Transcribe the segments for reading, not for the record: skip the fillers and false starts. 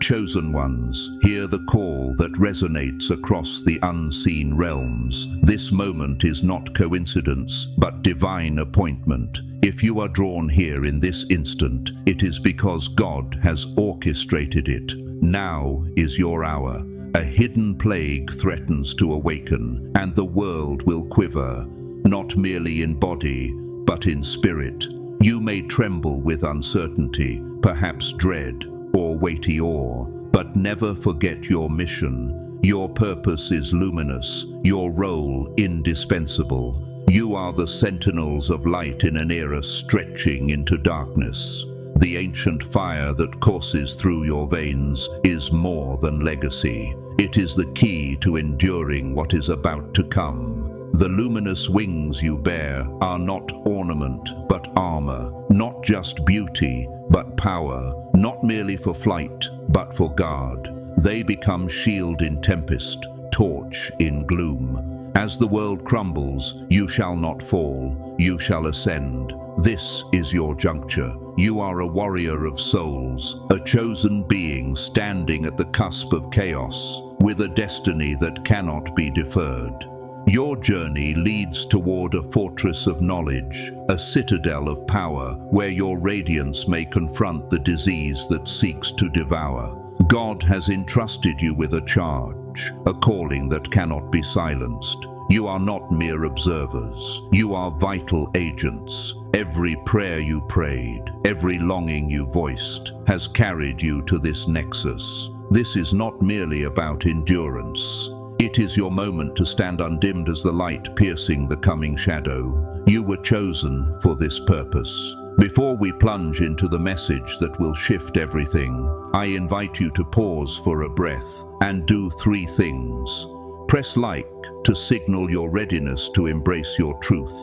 Chosen ones, hear the call that resonates across the unseen realms. This moment is not coincidence, but divine appointment. If you are drawn here in this instant, it is because God has orchestrated it. Now is your hour. A hidden plague threatens to awaken, and the world will quiver, not merely in body, but in spirit. You may tremble with uncertainty, perhaps dread, or weighty awe, but never forget your mission. Your purpose is luminous, your role indispensable. You are the sentinels of light in an era stretching into darkness. The ancient fire that courses through your veins is more than legacy. It is the key to enduring what is about to come. The luminous wings you bear are not ornament, but armor. Not just beauty, but power. Not merely for flight, but for guard. They become shield in tempest, torch in gloom. As the world crumbles, you shall not fall, you shall ascend. This is your juncture. You are a warrior of souls, a chosen being standing at the cusp of chaos, with a destiny that cannot be deferred. Your journey leads toward a fortress of knowledge, a citadel of power, where your radiance may confront the disease that seeks to devour. God has entrusted you with a charge, a calling that cannot be silenced. You are not mere observers. You are vital agents. Every prayer you prayed, every longing you voiced, has carried you to this nexus. This is not merely about endurance. It is your moment to stand undimmed as the light piercing the coming shadow. You were chosen for this purpose. Before we plunge into the message that will shift everything, I invite you to pause for a breath and do 3 things. Press like to signal your readiness to embrace your truth.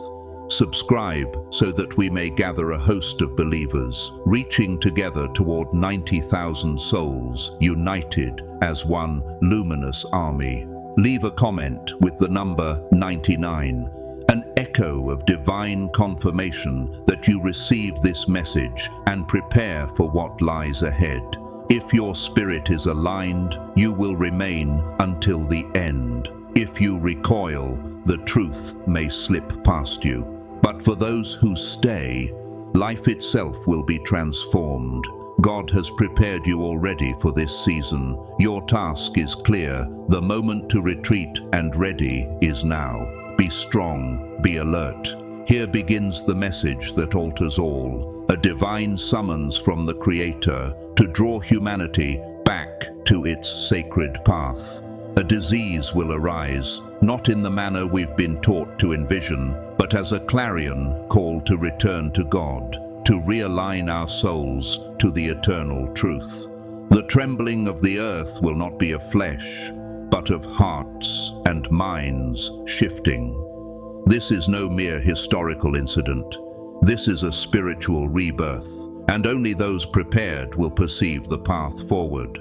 Subscribe so that we may gather a host of believers, reaching together toward 90,000 souls, united as one luminous army. Leave a comment with the number 99, an echo of divine confirmation that you receive this message, and prepare for what lies ahead. If your spirit is aligned, you will remain until the end. If you recoil, the truth may slip past you. But for those who stay, life itself will be transformed. God has prepared you already for this season. Your task is clear. The moment to retreat and ready is now. Be strong, be alert. Here begins the message that alters all. A divine summons from the Creator to draw humanity back to its sacred path. A disease will arise, not in the manner we've been taught to envision, but as a clarion call to return to God, to realign our souls to the eternal truth. The trembling of the earth will not be of flesh, but of hearts and minds shifting. This is no mere historical incident. This is a spiritual rebirth, and only those prepared will perceive the path forward.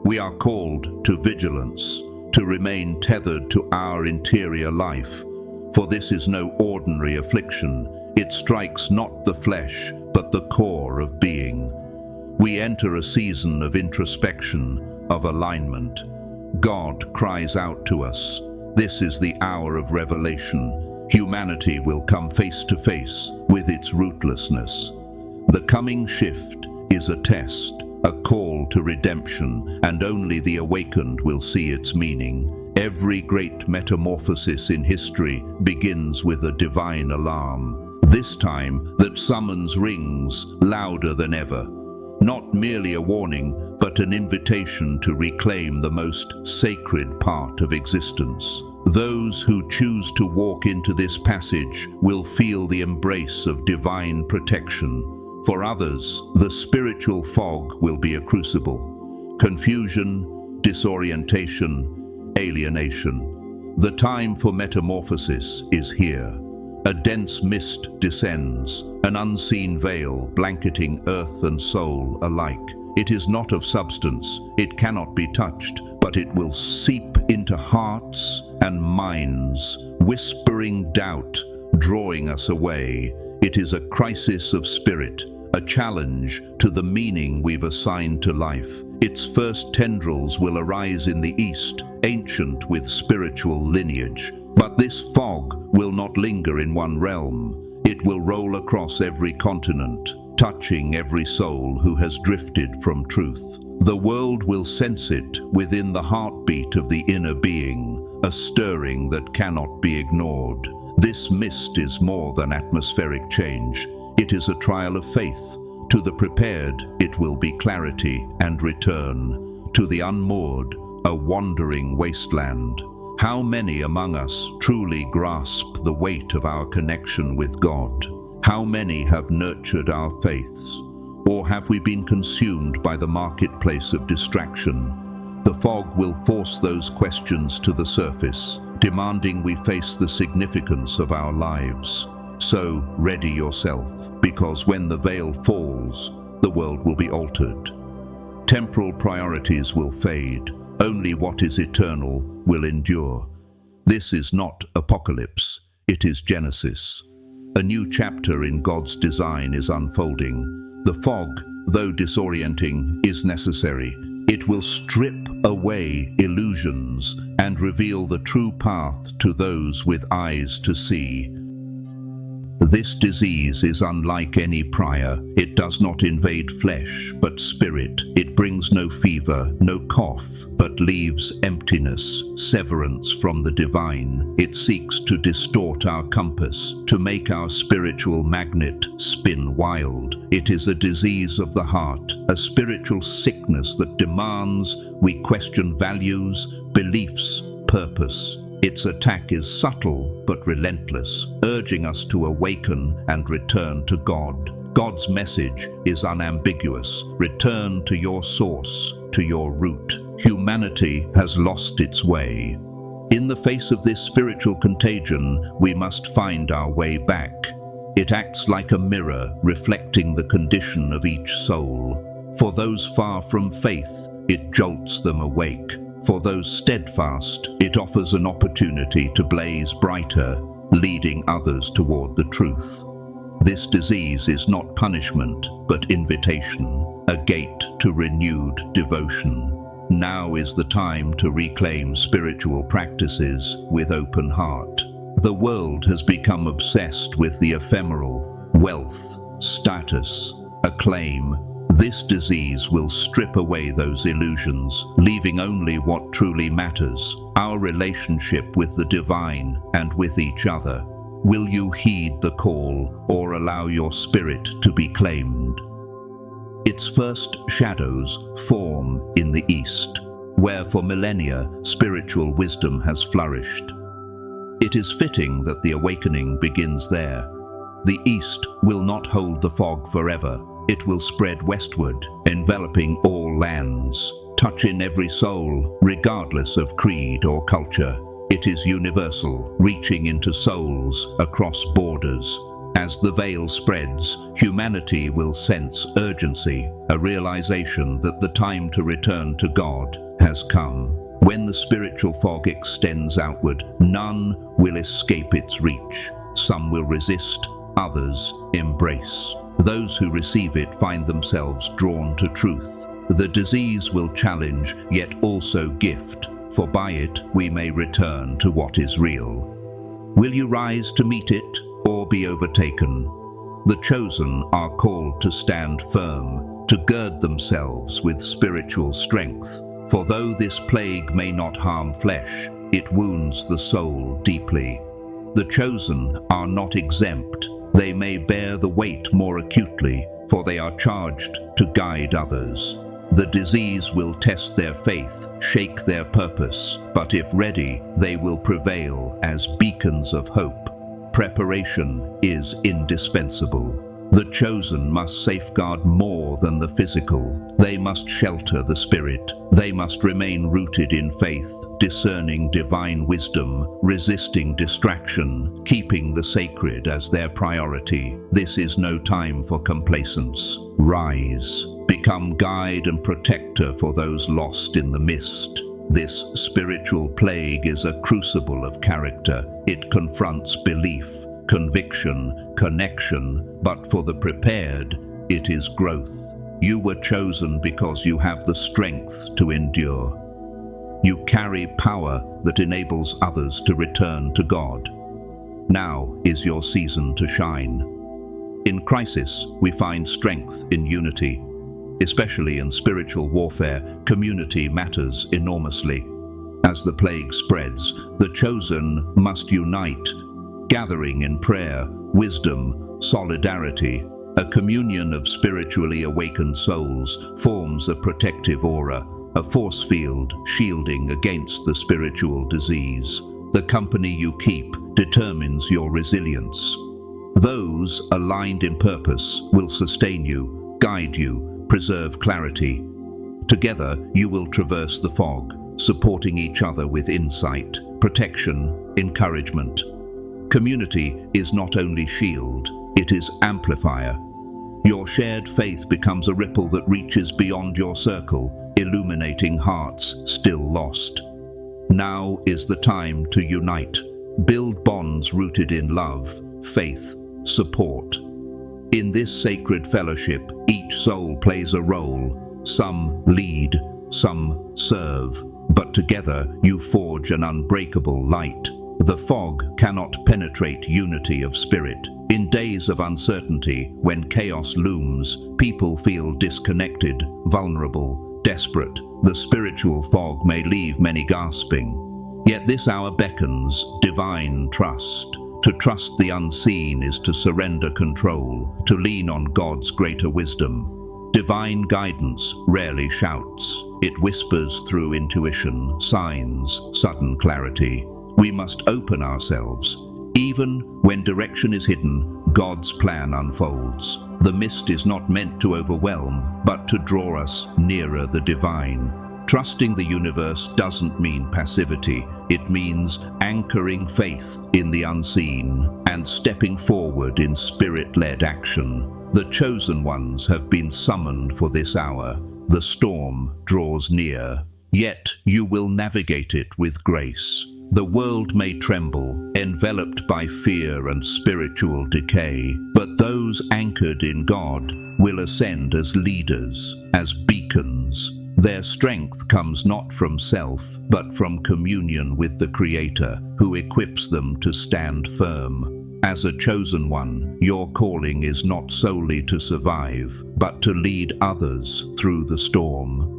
We are called to vigilance, to remain tethered to our interior life, for this is no ordinary affliction. It strikes not the flesh, but the core of being. We enter a season of introspection, of alignment. God cries out to us. This is the hour of revelation. Humanity will come face to face with its rootlessness. The coming shift is a test, a call to redemption, and only the awakened will see its meaning. Every great metamorphosis in history begins with a divine alarm. This time, that summons rings louder than ever. Not merely a warning, but an invitation to reclaim the most sacred part of existence. Those who choose to walk into this passage will feel the embrace of divine protection. For others, the spiritual fog will be a crucible. Confusion, disorientation, alienation. The time for metamorphosis is here. A dense mist descends, an unseen veil blanketing earth and soul alike. It is not of substance, it cannot be touched, but it will seep into hearts and minds, whispering doubt, drawing us away. It is a crisis of spirit, a challenge to the meaning we've assigned to life. Its first tendrils will arise in the east, ancient with spiritual lineage. But this fog will not linger in one realm. It will roll across every continent, touching every soul who has drifted from truth. The world will sense it within the heartbeat of the inner being, a stirring that cannot be ignored. This mist is more than atmospheric change. It is a trial of faith. To the prepared, it will be clarity and return. To the unmoored, a wandering wasteland. How many among us truly grasp the weight of our connection with God? How many have nurtured our faiths? Or have we been consumed by the marketplace of distraction? The fog will force those questions to the surface, demanding we face the significance of our lives. So, ready yourself, because when the veil falls, the world will be altered. Temporal priorities will fade. Only what is eternal will endure. This is not apocalypse, it is Genesis. A new chapter in God's design is unfolding. The fog, though disorienting, is necessary. It will strip away illusions and reveal the true path to those with eyes to see. This disease is unlike any prior. It does not invade flesh, but spirit. It brings no fever, no cough, but leaves emptiness, severance from the divine. It seeks to distort our compass, to make our spiritual magnet spin wild. It is a disease of the heart, a spiritual sickness that demands we question values, beliefs, purpose. Its attack is subtle but relentless, urging us to awaken and return to God. God's message is unambiguous. Return to your source, to your root. Humanity has lost its way. In the face of this spiritual contagion, we must find our way back. It acts like a mirror, reflecting the condition of each soul. For those far from faith, it jolts them awake. For those steadfast, it offers an opportunity to blaze brighter, leading others toward the truth. This disease is not punishment, but invitation, a gate to renewed devotion. Now is the time to reclaim spiritual practices with open heart. The world has become obsessed with the ephemeral, wealth, status, acclaim. This disease will strip away those illusions, leaving only what truly matters, our relationship with the divine and with each other. Will you heed the call or allow your spirit to be claimed? Its first shadows form in the East, where for millennia spiritual wisdom has flourished. It is fitting that the awakening begins there. The East will not hold the fog forever. It will spread westward, enveloping all lands, touching every soul, regardless of creed or culture. It is universal, reaching into souls across borders. As the veil spreads, humanity will sense urgency, a realization that the time to return to God has come. When the spiritual fog extends outward, none will escape its reach. Some will resist, others embrace. Those who receive it find themselves drawn to truth. The disease will challenge, yet also gift, for by it we may return to what is real. Will you rise to meet it, or be overtaken? The chosen are called to stand firm, to gird themselves with spiritual strength. For though this plague may not harm flesh, it wounds the soul deeply. The chosen are not exempt. They may bear the weight more acutely, for they are charged to guide others. The disease will test their faith, shake their purpose, but if ready, they will prevail as beacons of hope. Preparation is indispensable. The chosen must safeguard more than the physical. They must shelter the spirit. They must remain rooted in faith, discerning divine wisdom, resisting distraction, keeping the sacred as their priority. This is no time for complacence. Rise, become guide and protector for those lost in the mist. This spiritual plague is a crucible of character. It confronts belief, conviction, connection, but for the prepared, it is growth. You were chosen because you have the strength to endure. You carry power that enables others to return to God. Now is your season to shine. In crisis, we find strength in unity. Especially in spiritual warfare, community matters enormously. As the plague spreads, the chosen must unite, gathering in prayer, wisdom, solidarity. A communion of spiritually awakened souls forms a protective aura, a force field shielding against the spiritual disease. The company you keep determines your resilience. Those aligned in purpose will sustain you, guide you, preserve clarity. Together, you will traverse the fog, supporting each other with insight, protection, encouragement. Community is not only shield, it is amplifier. Your shared faith becomes a ripple that reaches beyond your circle, illuminating hearts still lost. Now is the time to unite. Build bonds rooted in love, faith, support. In this sacred fellowship, each soul plays a role. Some lead, some serve, but together you forge an unbreakable light. The fog cannot penetrate unity of spirit. In days of uncertainty, when chaos looms, people feel disconnected, vulnerable, desperate. The spiritual fog may leave many gasping. Yet this hour beckons divine trust. To trust the unseen is to surrender control, to lean on God's greater wisdom. Divine guidance rarely shouts. It whispers through intuition, signs, sudden clarity. We must open ourselves. Even when direction is hidden, God's plan unfolds. The mist is not meant to overwhelm, but to draw us nearer the divine. Trusting the universe doesn't mean passivity. It means anchoring faith in the unseen and stepping forward in spirit-led action. The chosen ones have been summoned for this hour. The storm draws near, yet you will navigate it with grace. The world may tremble, enveloped by fear and spiritual decay, but those anchored in God will ascend as leaders, as beacons. Their strength comes not from self, but from communion with the Creator, who equips them to stand firm. As a chosen one, your calling is not solely to survive, but to lead others through the storm.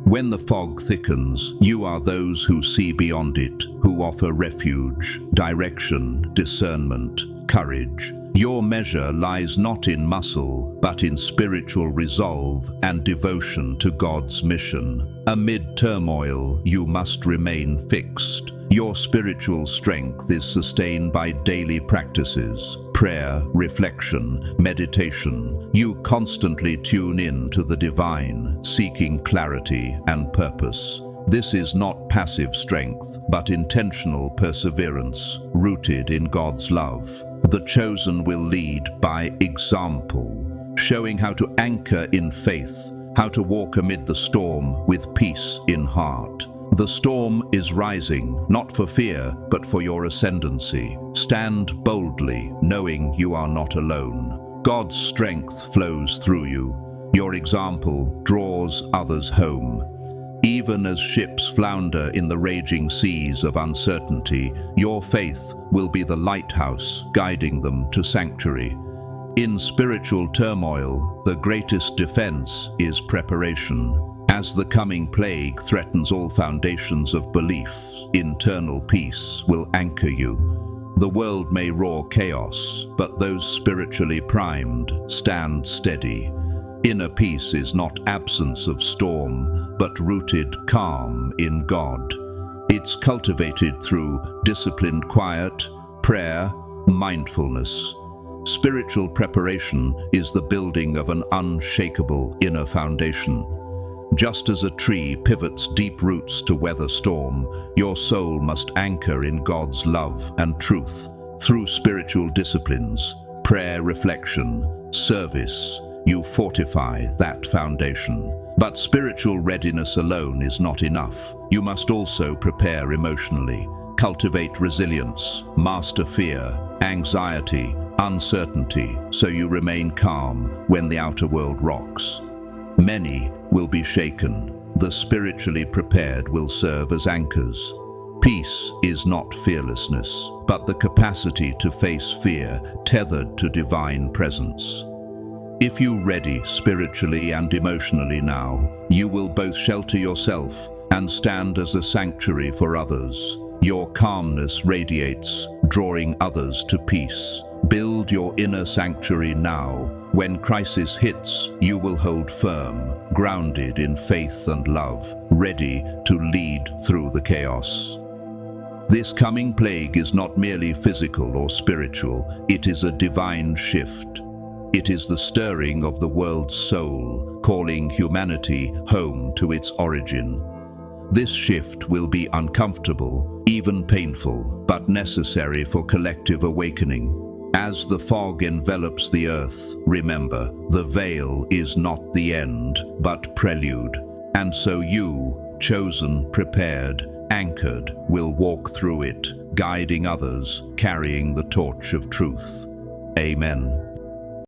When the fog thickens, you are those who see beyond it, who offer refuge, direction, discernment, courage. Your measure lies not in muscle, but in spiritual resolve and devotion to God's mission. Amid turmoil, you must remain fixed. Your spiritual strength is sustained by daily practices, prayer, reflection, meditation. You constantly tune in to the divine, seeking clarity and purpose. This is not passive strength, but intentional perseverance, rooted in God's love. The chosen will lead by example, showing how to anchor in faith, how to walk amid the storm with peace in heart. The storm is rising, not for fear, but for your ascendancy. Stand boldly, knowing you are not alone. God's strength flows through you. Your example draws others home. Even as ships flounder in the raging seas of uncertainty, your faith will be the lighthouse guiding them to sanctuary. In spiritual turmoil, the greatest defense is preparation. As the coming plague threatens all foundations of belief, internal peace will anchor you. The world may roar chaos, but those spiritually primed stand steady. Inner peace is not absence of storm, but rooted calm in God. It's cultivated through disciplined quiet, prayer, mindfulness. Spiritual preparation is the building of an unshakable inner foundation. Just as a tree pivots deep roots to weather storm, your soul must anchor in God's love and truth. Through spiritual disciplines, prayer, reflection, service, you fortify that foundation. But spiritual readiness alone is not enough. You must also prepare emotionally, cultivate resilience, master fear, anxiety, uncertainty, so you remain calm when the outer world rocks. Many will be shaken. The spiritually prepared will serve as anchors. Peace is not fearlessness, but the capacity to face fear tethered to divine presence. If you're ready spiritually and emotionally now, you will both shelter yourself and stand as a sanctuary for others. Your calmness radiates, drawing others to peace. Build your inner sanctuary now. When crisis hits, you will hold firm, grounded in faith and love, ready to lead through the chaos. This coming plague is not merely physical or spiritual, it is a divine shift. It is the stirring of the world's soul, calling humanity home to its origin. This shift will be uncomfortable, even painful, but necessary for collective awakening. As the fog envelops the earth, remember, the veil is not the end, but prelude. And so you, chosen, prepared, anchored, will walk through it, guiding others, carrying the torch of truth. Amen.